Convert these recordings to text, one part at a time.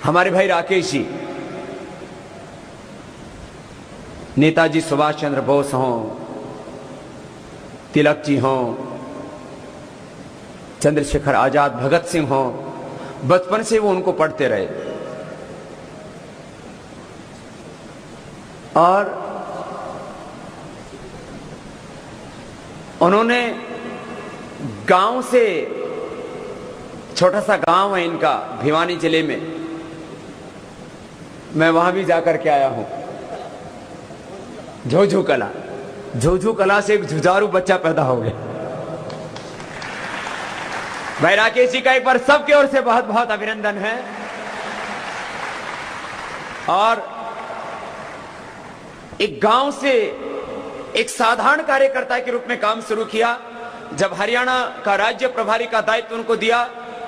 हमारे भाई राकेश जी, नेताजी सुभाष चंद्र बोस हों, तिलक जी हों, चंद्रशेखर आजाद, भगत सिंह हों, बचपन से वो उनको पढ़ते रहे और उन्होंने गांव से, छोटा सा गांव है इनका भिवानी जिले में, मैं वहां भी जाकर के आया हूं, झोझू कला। झोझू कला से एक जुझारू बच्चा पैदा हो गया। भाई राकेश जी का एक बार सबकी ओर से बहुत बहुत अभिनंदन है। और एक गांव से एक साधारण कार्यकर्ता के रूप में काम शुरू किया। जब हरियाणा का राज्य प्रभारी का दायित्व उनको दिया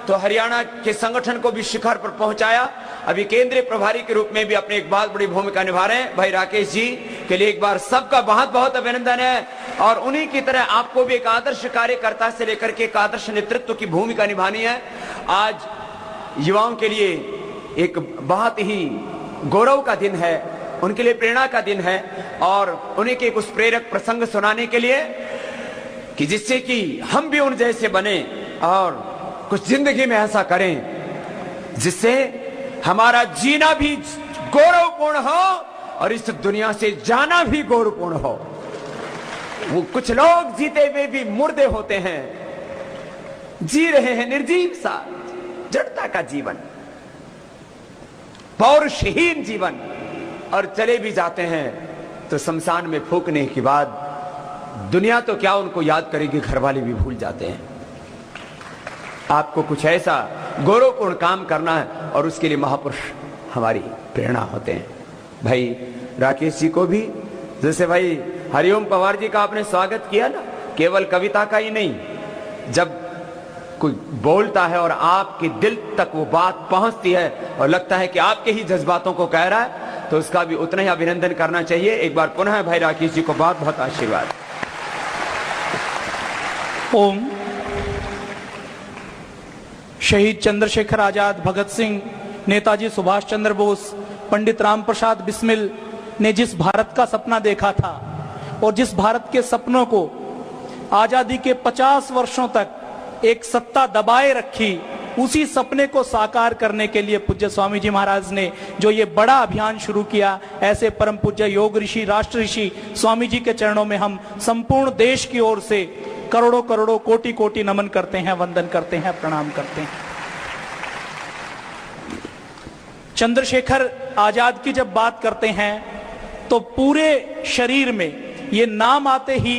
तो हरियाणा के संगठन को भी शिखर पर पहुंचाया। अभी केंद्रीय प्रभारी के रूप में भी अपनी एक बहुत बड़ी भूमिका निभा रहे हैं। भाई राकेश जी के लिए एक बार सबका बहुत बहुत अभिनंदन है। और उन्हीं की तरह आपको भी एक आदर्श कार्यकर्ता से लेकर के एक आदर्श नेतृत्व की भूमिका निभानी है। आज युवाओं के लिए एक बहुत ही गौरव का दिन है, उनके लिए प्रेरणा का दिन है और उन्हीं के कुछ प्रेरक प्रसंग सुनाने के लिए कि जिससे कि हम भी उन जैसे बने और कुछ जिंदगी में ऐसा करें जिससे हमारा जीना भी गौरवपूर्ण हो और इस दुनिया से जाना भी गौरवपूर्ण हो। वो कुछ लोग जीते हुए भी मुर्दे होते हैं, जी रहे हैं निर्जीव सा जड़ता का जीवन, पौरुषहीन जीवन, और चले भी जाते हैं तो शमशान में फूकने के बाद दुनिया तो क्या उनको याद करेगी, घर वाले भी भूल जाते हैं। आपको कुछ ऐसा गौरवपूर्ण काम करना है और उसके लिए महापुरुष हमारी प्रेरणा होते हैं। भाई राकेश जी को भी, जैसे भाई हरिओम पवार जी का आपने स्वागत किया ना, केवल कविता का ही नहीं, जब कोई बोलता है और आपके दिल तक वो बात पहुंचती है और लगता है कि आपके ही जज्बातों को कह रहा है, तो उसका भी उतना ही अभिनंदन करना चाहिए। एक बार पुनः भाई राकेश जी को बहुत बहुत आशीर्वाद। ओम। शहीद चंद्रशेखर आजाद, भगत सिंह, नेताजी सुभाष चंद्र बोस, पंडित राम प्रसाद बिस्मिल ने जिस भारत का सपना देखा था और जिस भारत के सपनों को आजादी के 50 वर्षों तक एक सत्ता दबाए रखी, उसी सपने को साकार करने के लिए पूज्य स्वामी जी महाराज ने जो ये बड़ा अभियान शुरू किया, ऐसे परम पूज्य योग ऋषि, राष्ट्र ऋषि स्वामी जी के चरणों में हम संपूर्ण देश की ओर से करोड़ों करोड़ों कोटि कोटि नमन करते हैं, वंदन करते हैं, प्रणाम करते हैं। चंद्रशेखर आजाद की जब बात करते हैं तो पूरे शरीर में ये नाम आते ही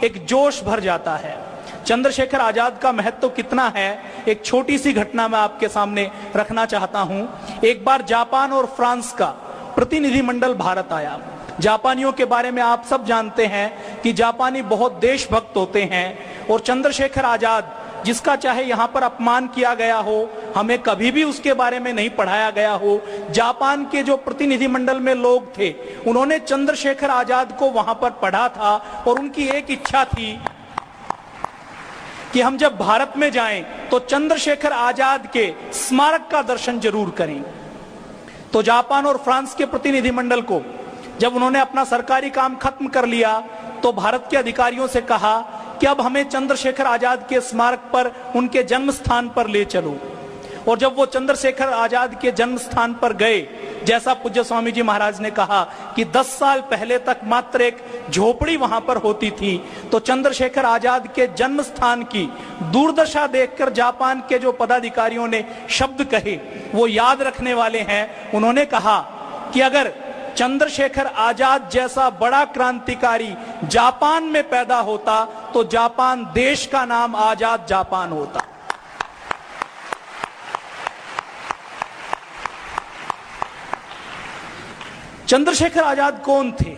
एक जोश भर जाता है। चंद्रशेखर आजाद का महत्व कितना है, एक छोटी सी घटना मैं आपके सामने रखना चाहता हूं। एक बार जापान और फ्रांस का प्रतिनिधिमंडल भारत आया। जापानियों के बारे में आप सब जानते हैं कि जापानी बहुत देशभक्त होते हैं और चंद्रशेखर आजाद, जिसका चाहे यहां पर अपमान किया गया हो, हमें कभी भी उसके बारे में नहीं पढ़ाया गया हो, जापान के जो प्रतिनिधिमंडल में लोग थे उन्होंने चंद्रशेखर आजाद को वहां पर पढ़ा था और उनकी एक इच्छा थी कि हम जब भारत में जाएं तो चंद्रशेखर आजाद के स्मारक का दर्शन जरूर करें। तो जापान और फ्रांस के प्रतिनिधिमंडल को जब उन्होंने अपना सरकारी काम खत्म कर लिया तो भारत के अधिकारियों से कहा कि अब हमें चंद्रशेखर आजाद के स्मारक पर, उनके जन्म स्थान पर ले चलो। और जब वो चंद्रशेखर आजाद के जन्म स्थान पर गए, जैसा पूज्य स्वामी जी महाराज ने कहा कि 10 साल पहले तक मात्र एक झोपड़ी वहां पर होती थी, तो चंद्रशेखर आजाद के जन्म स्थान की दुर्दशा देखकर जापान के जो पदाधिकारियों ने शब्द कहे वो याद रखने वाले हैं। उन्होंने कहा कि अगर चंद्रशेखर आजाद जैसा बड़ा क्रांतिकारी जापान में पैदा होता तो जापान देश का नाम आजाद जापान होता। चंद्रशेखर आजाद कौन थे?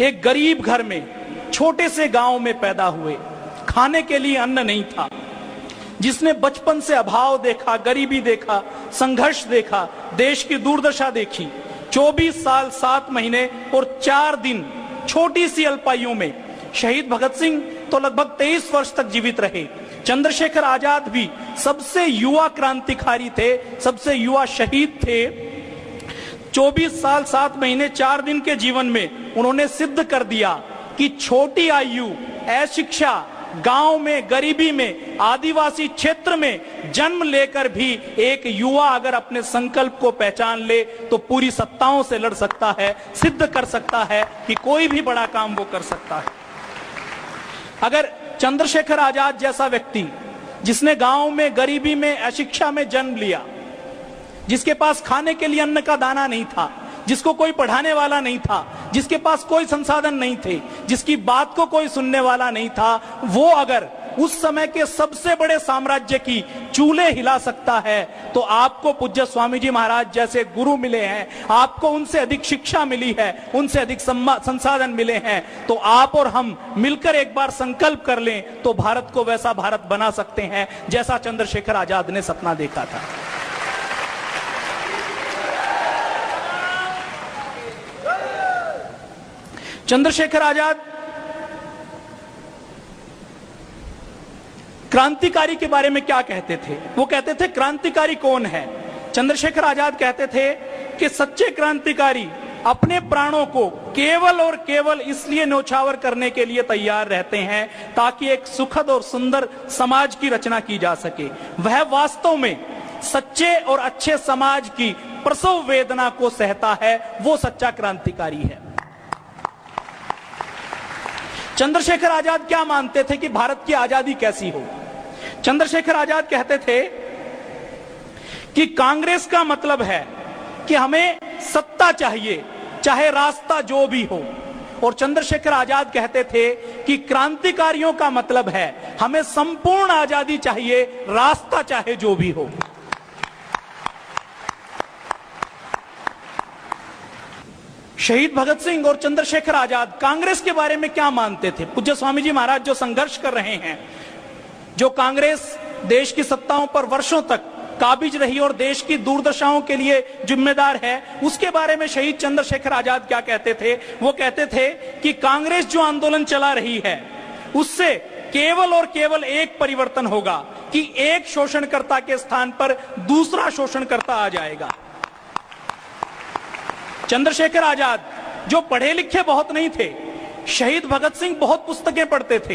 एक गरीब घर में, छोटे से गांव में पैदा हुए, खाने के लिए अन्न नहीं था, जिसने बचपन से अभाव देखा, गरीबी देखा, संघर्ष देखा, देश की दुर्दशा देखी। 24 साल 7 महीने और 4 दिन छोटी सी अल्पायु में शहीद भगत सिंह तो लगभग 23 वर्ष तक जीवित रहे। चंद्रशेखर आजाद भी सबसे युवा क्रांतिकारी थे, सबसे युवा शहीद थे। 24 साल 7 महीने 4 दिन के जीवन में उन्होंने सिद्ध कर दिया कि छोटी आयु, अशिक्षा, गांव में, गरीबी में, आदिवासी क्षेत्र में जन्म लेकर भी एक युवा अगर अपने संकल्प को पहचान ले तो पूरी सत्ताओं से लड़ सकता है, सिद्ध कर सकता है कि कोई भी बड़ा काम वो कर सकता है। अगर चंद्रशेखर आजाद जैसा व्यक्ति जिसने गांव में, गरीबी में, अशिक्षा में जन्म लिया, जिसके पास खाने के लिए अन्न का दाना नहीं था, जिसको कोई पढ़ाने वाला नहीं था, जिसके पास कोई संसाधन नहीं थे, जिसकी बात को कोई सुनने वाला नहीं था, वो अगर उस समय के सबसे बड़े साम्राज्य की चूल्हे हिला सकता है तो आपको पूज्य स्वामी जी महाराज जैसे गुरु मिले हैं, आपको उनसे अधिक शिक्षा मिली है, उनसे अधिक संसाधन मिले हैं, तो आप और हम मिलकर एक बार संकल्प कर लें तो भारत को वैसा भारत बना सकते हैं जैसा चंद्रशेखर आजाद ने सपना देखा था। चंद्रशेखर आजाद क्रांतिकारी के बारे में क्या कहते थे? वो कहते थे क्रांतिकारी कौन है? चंद्रशेखर आजाद कहते थे कि सच्चे क्रांतिकारी अपने प्राणों को केवल और केवल इसलिए न्यौछावर करने के लिए तैयार रहते हैं ताकि एक सुखद और सुंदर समाज की रचना की जा सके। वह वास्तव में सच्चे और अच्छे समाज की प्रसव वेदना को सहता है, वो सच्चा क्रांतिकारी है। चंद्रशेखर आजाद क्या मानते थे कि भारत की आजादी कैसी हो? चंद्रशेखर आजाद कहते थे कि कांग्रेस का मतलब है कि हमें सत्ता चाहिए, चाहे रास्ता जो भी हो। और चंद्रशेखर आजाद कहते थे कि क्रांतिकारियों का मतलब है हमें संपूर्ण आजादी चाहिए, रास्ता चाहे जो भी हो। शहीद भगत सिंह और चंद्रशेखर आजाद कांग्रेस के बारे में क्या मानते थे? पूज्य स्वामी जी महाराज जो संघर्ष कर रहे हैं, जो कांग्रेस देश की सत्ताओं पर वर्षों तक काबिज रही और देश की दुर्दशाओं के लिए जिम्मेदार है, उसके बारे में शहीद चंद्रशेखर आजाद क्या कहते थे? वो कहते थे कि कांग्रेस जो आंदोलन चला रही है उससे केवल और केवल एक परिवर्तन होगा कि एक शोषणकर्ता के स्थान पर दूसरा शोषणकर्ता आ जाएगा। चंद्रशेखर आजाद जो पढ़े लिखे बहुत नहीं थे, शहीद भगत सिंह बहुत पुस्तकें पढ़ते थे,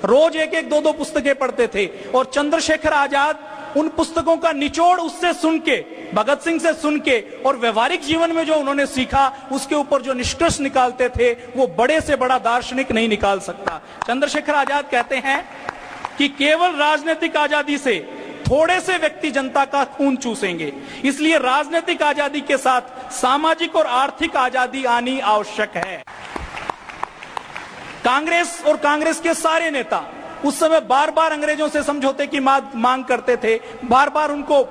रोज एक एक 2-2 पुस्तकें पढ़ते थे, और चंद्रशेखर आजाद उन पुस्तकों का निचोड़ उससे सुन के, भगत सिंह से सुन के, और व्यवहारिक जीवन में जो उन्होंने सीखा उसके ऊपर जो निष्कर्ष निकालते थे वो बड़े से बड़ा दार्शनिक नहीं निकाल सकता। चंद्रशेखर आजाद कहते हैं कि केवल राजनीतिक आजादी से थोड़े से व्यक्ति जनता का खून चूसेंगे, इसलिए राजनीतिक आजादी के साथ सामाजिक और आर्थिक आजादी आनी आवश्यक है। कांग्रेस और कांग्रेस के सारे नेता उस समय बार बार अंग्रेजों से समझौते की मांग करते थे, बार बार उनको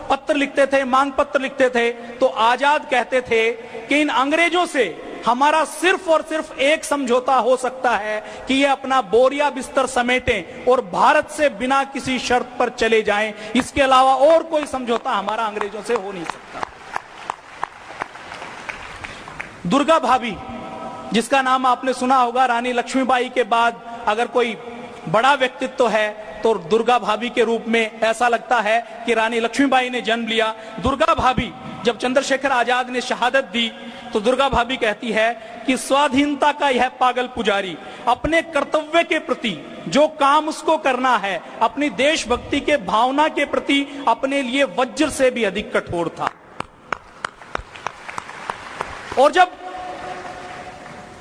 पत्र लिखते थे, मांग पत्र लिखते थे। तो आजाद कहते थे कि इन अंग्रेजों से हमारा सिर्फ और सिर्फ एक समझौता हो सकता है कि ये अपना बोरिया बिस्तर समेटें और भारत से बिना किसी शर्त पर चले जाएं, इसके अलावा और कोई समझौता हमारा अंग्रेजों से हो नहीं सकता। दुर्गा भाभी, जिसका नाम आपने सुना होगा, रानी लक्ष्मीबाई के बाद अगर कोई बड़ा व्यक्तित्व है तो दुर्गा भाभी के रूप में ऐसा लगता है कि रानी लक्ष्मीबाई ने जन्म लिया। दुर्गा भाभी जब चंद्रशेखर आजाद ने शहादत दी तो दुर्गा भाभी कहती है कि स्वाधीनता का यह पागल पुजारी अपने कर्तव्य के प्रति जो काम उसको करना है, अपनी देशभक्ति के भावना के प्रति अपने लिए वज्र से भी अधिक कठोर था। और जब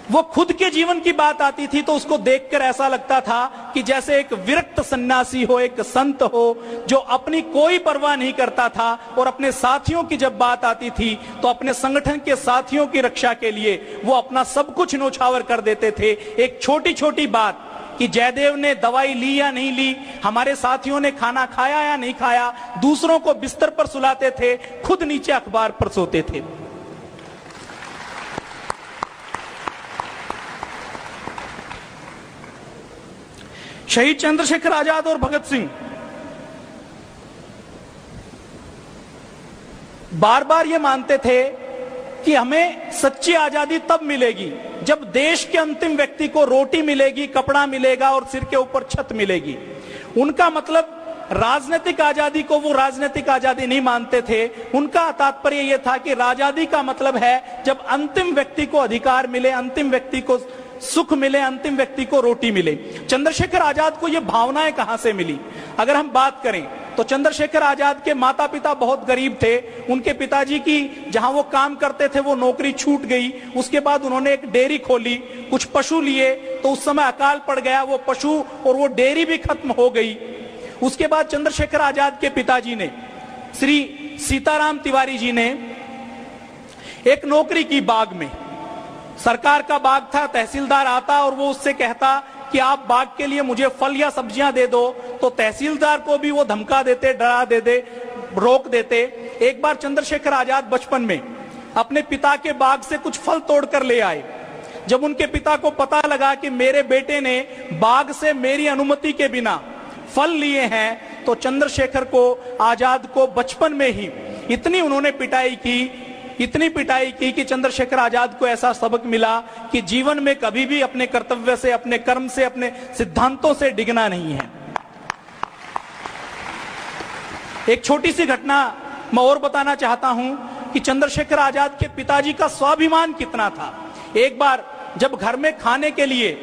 वो खुद के जीवन की बात आती थी तो उसको देखकर ऐसा लगता था कि जैसे एक विरक्त सन्यासी हो, एक संत हो जो अपनी कोई परवाह नहीं करता था, और अपने साथियों की जब बात आती थी तो अपने संगठन के साथियों की रक्षा के लिए वो अपना सब कुछ न्यौछावर कर देते थे। एक छोटी छोटी बात कि जयदेव ने दवाई ली या नहीं ली, हमारे साथियों ने खाना खाया या नहीं खाया, दूसरों को बिस्तर पर सुलाते थे, खुद नीचे अखबार पर सोते थे। शहीद चंद्रशेखर आजाद और भगत सिंह बार बार ये मानते थे कि हमें सच्ची आजादी तब मिलेगी जब देश के अंतिम व्यक्ति को रोटी मिलेगी, कपड़ा मिलेगा और सिर के ऊपर छत मिलेगी। उनका मतलब राजनीतिक आजादी को वो राजनीतिक आजादी नहीं मानते थे। उनका तात्पर्य यह था कि आजादी का मतलब है जब अंतिम व्यक्ति को अधिकार मिले, अंतिम व्यक्ति को सुख मिले, अंतिम व्यक्ति को रोटी मिले। चंद्रशेखर आजाद को ये भावनाएं कहां से मिली? अगर हम बात करें तो चंद्रशेखर आजाद के माता पिता बहुत गरीब थे। उनके पिताजी की जहां वो काम करते थे वो नौकरी छूट गई। उसके बाद उन्होंने एक डेयरी खोली, कुछ पशु लिए, तो उस समय अकाल पड़ गया, वो पशु और वो डेयरी भी खत्म हो गई। उसके बाद चंद्रशेखर आजाद के पिताजी ने, श्री सीताराम तिवारी जी ने, एक नौकरी की बाग में। सरकार का बाग था, तहसीलदार आता और वो उससे कहता कि आप बाग के लिए मुझे फल या सब्जियां दे दो, तो तहसीलदार को भी वो धमका देते, डरा देते, रोक देते। एक बार चंद्रशेखर आजाद बचपन में अपने पिता के बाग से कुछ फल तोड़कर ले आए। जब उनके पिता को पता लगा कि मेरे बेटे ने बाग से मेरी अनुमति के बिना फल लिए हैं, तो चंद्रशेखर को आजाद को बचपन में ही इतनी उन्होंने पिटाई की, इतनी पिटाई की कि चंद्रशेखर आजाद को ऐसा सबक मिला कि जीवन में कभी भी अपने कर्तव्य से, अपने कर्म से, अपने सिद्धांतों से डिगना नहीं है। एक छोटी सी घटना मैं और बताना चाहता हूं कि चंद्रशेखर आजाद के पिताजी का स्वाभिमान कितना था। एक बार जब घर में खाने के लिए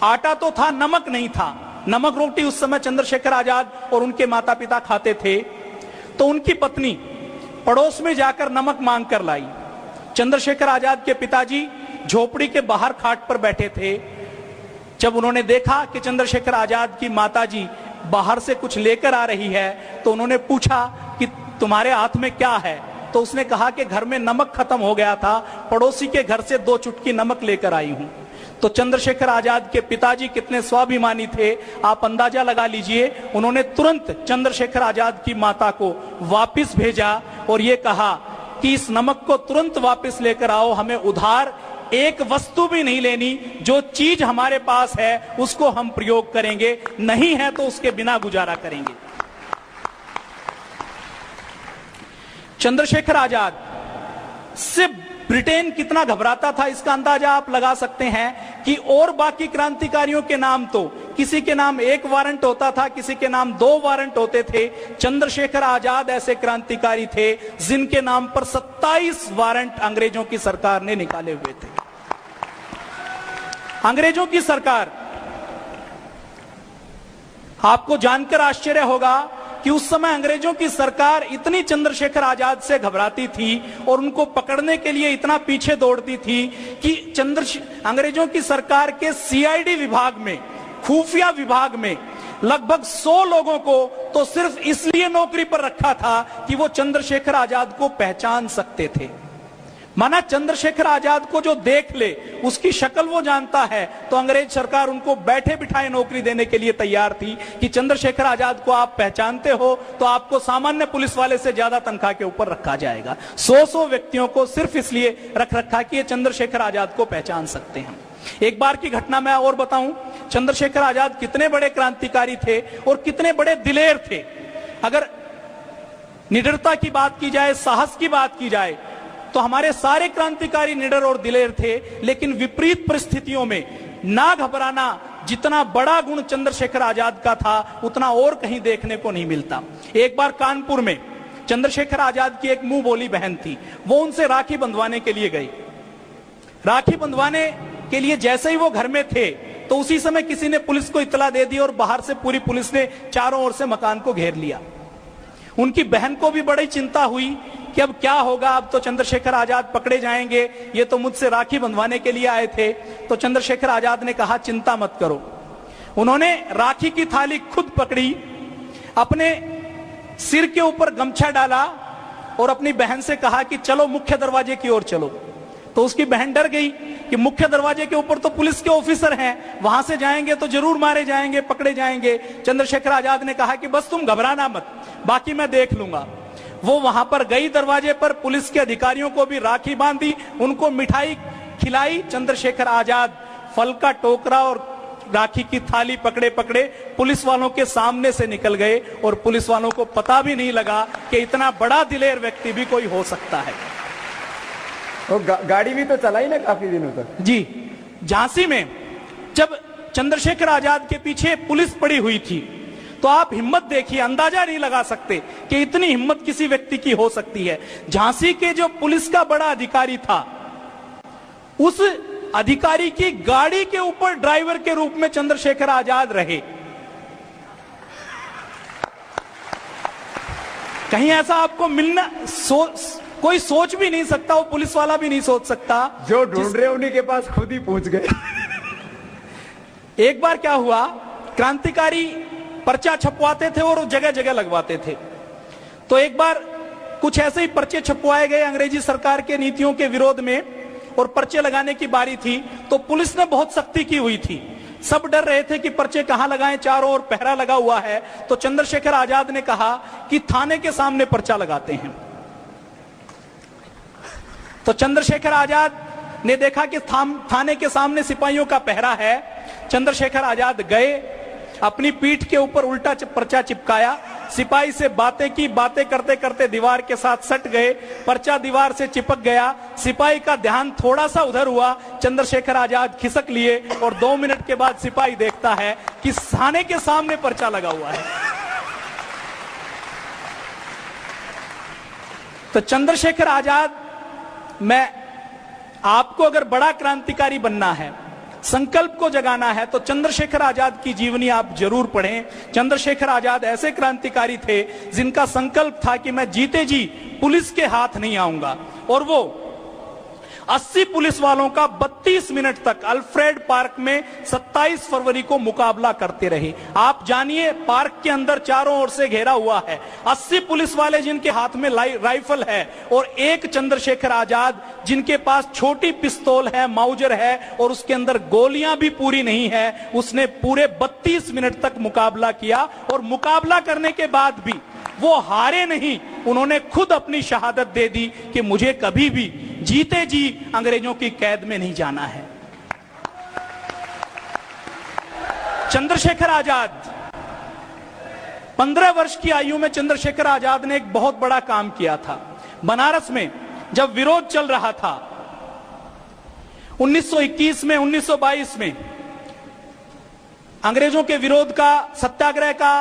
आटा तो था, नमक नहीं था। नमक रोटी उस समय चंद्रशेखर आजाद और उनके माता पिता खाते थे, तो उनकी पत्नी पड़ोस में जाकर नमक मांग कर लाई। चंद्रशेखर आजाद के पिताजी झोपड़ी के बाहर खाट पर बैठे थे। जब उन्होंने देखा कि चंद्रशेखर आजाद की माताजी बाहर से कुछ लेकर आ रही है, तो उन्होंने पूछा कि तुम्हारे हाथ में क्या है? तो उसने कहा कि घर में नमक खत्म हो गया था, पड़ोसी के घर से 2 चुटकी नमक लेकर आई हूं। तो चंद्रशेखर आजाद के पिताजी कितने स्वाभिमानी थे, आप अंदाजा लगा लीजिए। उन्होंने तुरंत चंद्रशेखर आजाद की माता को वापस भेजा और यह कहा कि इस नमक को तुरंत वापस लेकर आओ, हमें उधार एक वस्तु भी नहीं लेनी, जो चीज हमारे पास है उसको हम प्रयोग करेंगे, नहीं है तो उसके बिना गुजारा करेंगे। चंद्रशेखर आजाद से ब्रिटेन कितना घबराता था, इसका अंदाजा आप लगा सकते हैं कि और बाकी क्रांतिकारियों के नाम तो किसी के नाम 1 वारंट होता था, किसी के नाम 2 वारंट होते थे। चंद्रशेखर आजाद ऐसे क्रांतिकारी थे जिनके नाम पर 27 वारंट अंग्रेजों की सरकार ने निकाले हुए थे। अंग्रेजों की सरकार, आपको जानकर आश्चर्य होगा कि उस समय अंग्रेजों की सरकार इतनी चंद्रशेखर आजाद से घबराती थी और उनको पकड़ने के लिए इतना पीछे दौड़ती थी कि अंग्रेजों की सरकार के सीआईडी विभाग में, खुफिया विभाग में लगभग 100 लोगों को तो सिर्फ इसलिए नौकरी पर रखा था कि वो चंद्रशेखर आजाद को पहचान सकते थे। माना चंद्रशेखर आजाद को जो देख ले, उसकी शक्ल वो जानता है, तो अंग्रेज सरकार उनको बैठे बिठाए नौकरी देने के लिए तैयार थी कि चंद्रशेखर आजाद को आप पहचानते हो तो आपको सामान्य पुलिस वाले से ज्यादा तनख्वाह के ऊपर रखा जाएगा। 100 व्यक्तियों को सिर्फ इसलिए रख रखा कि ये चंद्रशेखर आजाद को पहचान सकते हैं। एक बार की घटना मैं और बताऊं, चंद्रशेखर आजाद कितने बड़े क्रांतिकारी थे और कितने बड़े दिलेर थे। अगर निडरता की बात की जाए, साहस की बात की जाए, तो हमारे सारे क्रांतिकारी निडर और दिलेर थे, लेकिन विपरीत परिस्थितियों में ना घबराना जितना बड़ा गुण चंद्रशेखर आजाद का था, उतना और कहीं देखने को नहीं मिलता। एक बार कानपुर में चंद्रशेखर आजाद की एक मुंह बोली बहन थी, वो उनसे राखी बंधवाने के लिए गई। राखी बंधवाने के लिए जैसे ही वो घर में थे, तो उसी समय किसी ने पुलिस को इत्तला दे दी और बाहर से पूरी पुलिस ने चारों ओर से मकान को घेर लिया। उनकी बहन को भी बड़ी चिंता हुई कि अब क्या होगा, अब तो चंद्रशेखर आजाद पकड़े जाएंगे, ये तो मुझसे राखी बंधवाने के लिए आए थे। तो चंद्रशेखर आजाद ने कहा चिंता मत करो। उन्होंने राखी की थाली खुद पकड़ी, अपने सिर के ऊपर गमछा डाला और अपनी बहन से कहा कि चलो मुख्य दरवाजे की ओर चलो। तो उसकी बहन डर गई कि मुख्य दरवाजे के ऊपर तो पुलिस के ऑफिसर हैं, वहां से जाएंगे तो जरूर मारे जाएंगे, पकड़े जाएंगे। चंद्रशेखर आजाद ने कहा कि बस तुम घबराना मत, बाकी मैं देख लूंगा। वो वहां पर गई, दरवाजे पर पुलिस के अधिकारियों को भी राखी बांधी, उनको मिठाई खिलाई। चंद्रशेखर आजाद फल का टोकरा और राखी की थाली पकड़े पकड़े पुलिस वालों के सामने से निकल गए और पुलिस वालों को पता भी नहीं लगा कि इतना बड़ा दिलेर व्यक्ति भी कोई हो सकता है। वो गाड़ी भी तो चलाई ना काफी दिनों तक। जी, झांसी में जब चंद्रशेखर आजाद के पीछे पुलिस पड़ी हुई थी, तो आप हिम्मत देखिए, अंदाजा नहीं लगा सकते कि इतनी हिम्मत किसी व्यक्ति की हो सकती है। झांसी के जो पुलिस का बड़ा अधिकारी था, उस अधिकारी की गाड़ी के ऊपर ड्राइवर के रूप में चंद्रशेखर आजाद रहे। कहीं ऐसा आपको मिलना कोई सोच भी नहीं सकता, वो पुलिस वाला भी नहीं सोच सकता। जो ढूंढ रहे उन्हीं के पास खुद ही पहुंच गए। एक बार क्या हुआ, क्रांतिकारी पर्चा छपवाते थे और जगह जगह लगवाते थे। तो एक बार कुछ ऐसे ही पर्चे छपवाए गए अंग्रेजी सरकार के नीतियों के विरोध में, और पर्चे लगाने की बारी थी। तो पुलिस ने बहुत सख्ती की हुई थी, सब डर रहे थे कि पर्चे कहां लगाएं, चारों ओर पहरा लगा हुआ है। तो चंद्रशेखर आजाद ने कहा कि थाने के सामने पर्चा लगाते हैं। तो चंद्रशेखर आजाद ने देखा कि थाने के सामने सिपाहियों का पहरा है। चंद्रशेखर आजाद गए, अपनी पीठ के ऊपर उल्टा पर्चा चिपकाया, सिपाही से बातें की, बातें करते करते दीवार के साथ सट गए, पर्चा दीवार से चिपक गया। सिपाही का ध्यान थोड़ा सा उधर हुआ, चंद्रशेखर आजाद खिसक लिए, और 2 मिनट के बाद सिपाही देखता है कि थाने के सामने पर्चा लगा हुआ है। तो चंद्रशेखर आजाद, मैं आपको अगर बड़ा क्रांतिकारी बनना है, संकल्प को जगाना है, तो चंद्रशेखर आजाद की जीवनी आप जरूर पढ़ें। चंद्रशेखर आजाद ऐसे क्रांतिकारी थे जिनका संकल्प था कि मैं जीते जी पुलिस के हाथ नहीं आऊंगा, और वो 80 पुलिस वालों का 32 मिनट तक अल्फ्रेड पार्क में 27 फरवरी को मुकाबला करते रहे। आप जानिए, पार्क के अंदर चारों ओर से घेरा हुआ है, 80 पुलिस वाले जिनके हाथ में राइफल है, और एक चंद्रशेखर आजाद जिनके पास छोटी पिस्तौल है, माउजर है, और उसके अंदर गोलियां भी पूरी नहीं है। उसने पूरे 32 मिनट तक मुकाबला किया, और मुकाबला करने के बाद भी वो हारे नहीं। उन्होंने खुद अपनी शहादत दे दी कि मुझे कभी भी जीते जी अंग्रेजों की कैद में नहीं जाना है। चंद्रशेखर आजाद, 15 वर्ष की आयु में चंद्रशेखर आजाद ने एक बहुत बड़ा काम किया था। बनारस में जब विरोध चल रहा था 1921 में, 1922 में, अंग्रेजों के विरोध का, सत्याग्रह का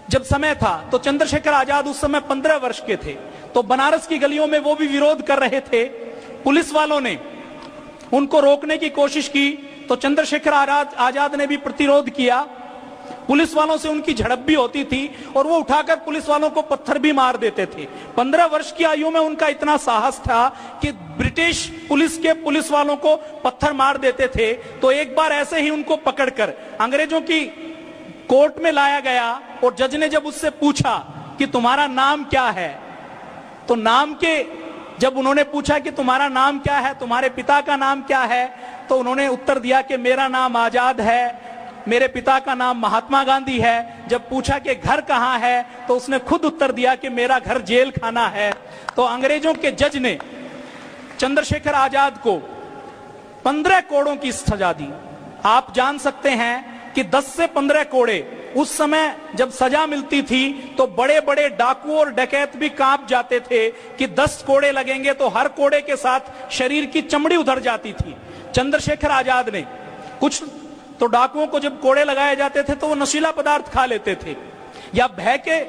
जब समय था, तो चंद्रशेखर आजाद उस समय 15 वर्ष के थे। तो बनारस की गलियों में वो भी विरोध कर रहे थे। पुलिस वालों ने उनको रोकने की कोशिश की, तो चंद्रशेखर आजाद ने भी प्रतिरोध किया। पुलिस वालों से उनकी झड़प भी होती थी, और वो उठाकर पुलिस वालों को पत्थर भी मार देते थे। 15 वर्ष की आयु में उनका इतना साहस था कि ब्रिटिश पुलिस के पुलिस वालों को पत्थर मार देते थे। तो एक बार ऐसे ही उनको पकड़कर अंग्रेजों की कोर्ट में लाया गया, और जज ने जब उससे पूछा कि तुम्हारा नाम क्या है, तो नाम के जब उन्होंने पूछा कि तुम्हारा नाम क्या है, तुम्हारे पिता का नाम क्या है, तो उन्होंने उत्तर दिया कि मेरा नाम आजाद है, मेरे पिता का नाम महात्मा गांधी है। जब पूछा कि घर कहां है, तो उसने खुद उत्तर दिया कि मेरा घर जेल खाना है। तो अंग्रेजों के जज ने चंद्रशेखर आजाद को 15 कोड़ों की सजा दी। आप जान सकते हैं कि 10 से 15 कोड़े, उस समय जब सजा मिलती थी तो बड़े बड़े डाकू और डकैत भी कांप जाते थे कि 10 कोड़े लगेंगे तो हर कोड़े के साथ शरीर की चमड़ी उधर जाती थी। चंद्रशेखर आजाद ने, कुछ तो डाकुओं को जब कोड़े लगाए जाते थे तो वो नशीला पदार्थ खा लेते थे या भय के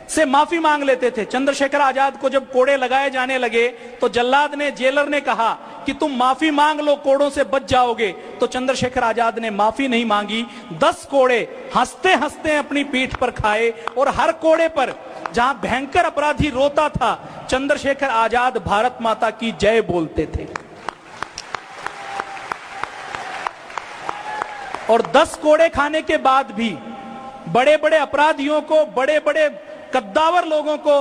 से माफी मांग लेते थे। चंद्रशेखर आजाद को जब कोड़े लगाए जाने लगे तो जल्लाद ने, जेलर ने कहा कि तुम माफी मांग लो, कोड़ों से बच जाओगे। तो चंद्रशेखर आजाद ने माफी नहीं मांगी, 10 कोड़े हंसते हंसते अपनी पीठ पर खाए, और हर कोड़े पर जहां भयंकर अपराधी रोता था, चंद्रशेखर आजाद भारत माता की जय बोलते थे। और 10 कोड़े खाने के बाद भी बड़े बड़े अपराधियों को, बड़े बड़े कद्दावर लोगों को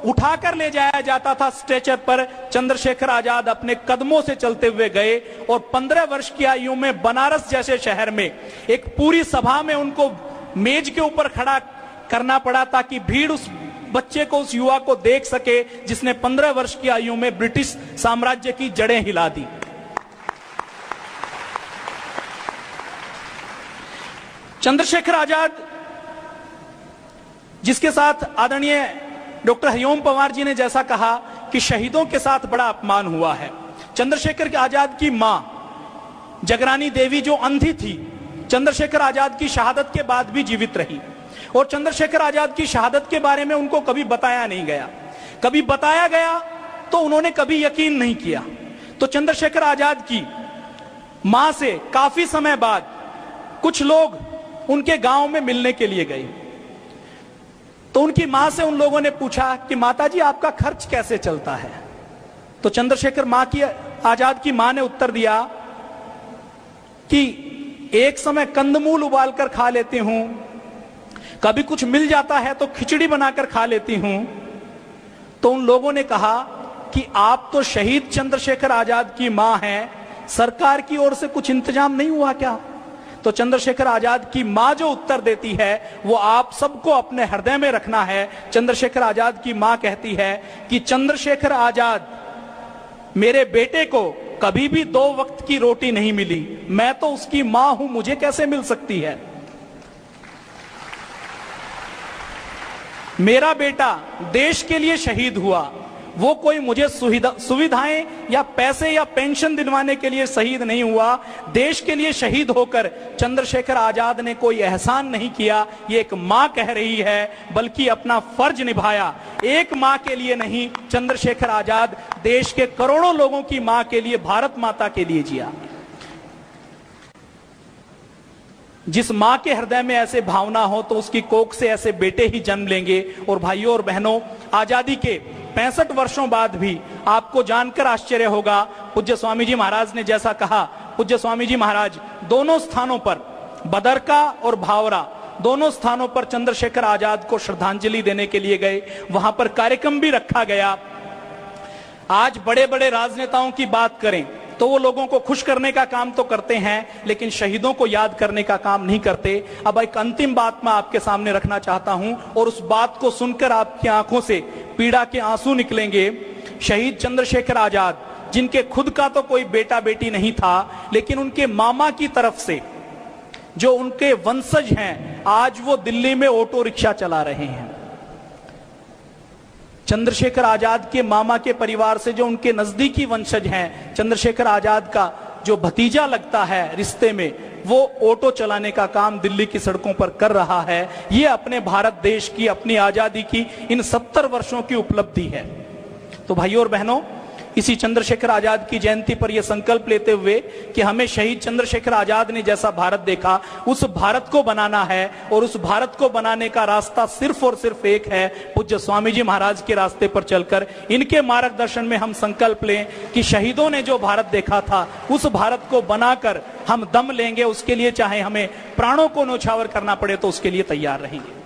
उठाकर ले जाया जाता था स्ट्रेचर पर। चंद्रशेखर आजाद अपने कदमों से चलते हुए गए, और 15 वर्ष की आयु में बनारस जैसे शहर में एक पूरी सभा में उनको मेज के ऊपर खड़ा करना पड़ा ताकि भीड़ उस बच्चे को, उस युवा को देख सके जिसने 15 वर्ष की आयु में ब्रिटिश साम्राज्य की जड़ें हिला दी। चंद्रशेखर आजाद, जिसके साथ आदरणीय डॉक्टर हरिओम पंवार जी ने जैसा कहा कि शहीदों के साथ बड़ा अपमान हुआ है, चंद्रशेखर आजाद की मां जगरानी देवी जो अंधी थी, चंद्रशेखर आजाद की शहादत के बाद भी जीवित रही और चंद्रशेखर आजाद की शहादत के बारे में उनको कभी बताया नहीं गया। कभी बताया गया तो उन्होंने कभी यकीन नहीं किया। तो चंद्रशेखर आजाद की मां से काफी समय बाद कुछ लोग उनके गांव में मिलने के लिए गए। तो उनकी मां से उन लोगों ने पूछा कि माताजी आपका खर्च कैसे चलता है? तो चंद्रशेखर आजाद की मां ने उत्तर दिया कि एक समय कंदमूल उबालकर खा लेती हूं, कभी कुछ मिल जाता है तो खिचड़ी बनाकर खा लेती हूं। तो उन लोगों ने कहा कि आप तो शहीद चंद्रशेखर आजाद की मां हैं, सरकार की ओर से कुछ इंतजाम नहीं हुआ क्या? तो चंद्रशेखर आजाद की मां जो उत्तर देती है वो आप सबको अपने हृदय में रखना है। चंद्रशेखर आजाद की मां कहती है कि चंद्रशेखर आजाद मेरे बेटे को कभी भी 2 वक्त की रोटी नहीं मिली, मैं तो उसकी मां हूं, मुझे कैसे मिल सकती है? मेरा बेटा देश के लिए शहीद हुआ, वो कोई मुझे सुविधाएं या पैसे या पेंशन दिलवाने के लिए शहीद नहीं हुआ। देश के लिए शहीद होकर चंद्रशेखर आजाद ने कोई एहसान नहीं किया, ये एक मां कह रही है, बल्कि अपना फर्ज निभाया। एक मां के लिए नहीं, चंद्रशेखर आजाद देश के करोड़ों लोगों की मां के लिए, भारत माता के लिए जिया। जिस मां के हृदय में ऐसे भावना हो तो उसकी कोख से ऐसे बेटे ही जन्म लेंगे। और भाइयों और बहनों, आजादी के 65 वर्षों बाद भी आपको जानकर आश्चर्य होगा, पूज्य स्वामी जी महाराज ने जैसा कहा, पूज्य स्वामी जी महाराज दोनों स्थानों पर, बदरका और भावरा, दोनों स्थानों पर चंद्रशेखर आजाद को श्रद्धांजलि देने के लिए गए। वहां पर कार्यक्रम भी रखा गया। आज बड़े बड़े राजनेताओं की बात करें तो वो लोगों को खुश करने का काम तो करते हैं, लेकिन शहीदों को याद करने का काम नहीं करते। अब एक अंतिम बात मैं आपके सामने रखना चाहता हूं और उस बात को सुनकर आपकी आंखों से पीड़ा के आंसू निकलेंगे। शहीद चंद्रशेखर आजाद, जिनके खुद का तो कोई बेटा बेटी नहीं था, लेकिन उनके मामा की तरफ से जो उनके वंशज हैं, आज वो दिल्ली में ऑटो रिक्शा चला रहे हैं। चंद्रशेखर आजाद के मामा के परिवार से जो उनके नजदीकी वंशज हैं, चंद्रशेखर आजाद का जो भतीजा लगता है रिश्ते में, वो ऑटो चलाने का काम दिल्ली की सड़कों पर कर रहा है। ये अपने भारत देश की, अपनी आजादी की इन 70 वर्षों की उपलब्धि है। तो भाइयों और बहनों, इसी चंद्रशेखर आजाद की जयंती पर यह संकल्प लेते हुए कि हमें शहीद चंद्रशेखर आजाद ने जैसा भारत देखा, उस भारत को बनाना है। और उस भारत को बनाने का रास्ता सिर्फ और सिर्फ एक है, पूज्य स्वामी जी महाराज के रास्ते पर चलकर इनके मार्गदर्शन में हम संकल्प लें कि शहीदों ने जो भारत देखा था, उस भारत को बनाकर हम दम लेंगे। उसके लिए चाहे हमें प्राणों को न्यौछावर करना पड़े तो उसके लिए तैयार रहेंगे।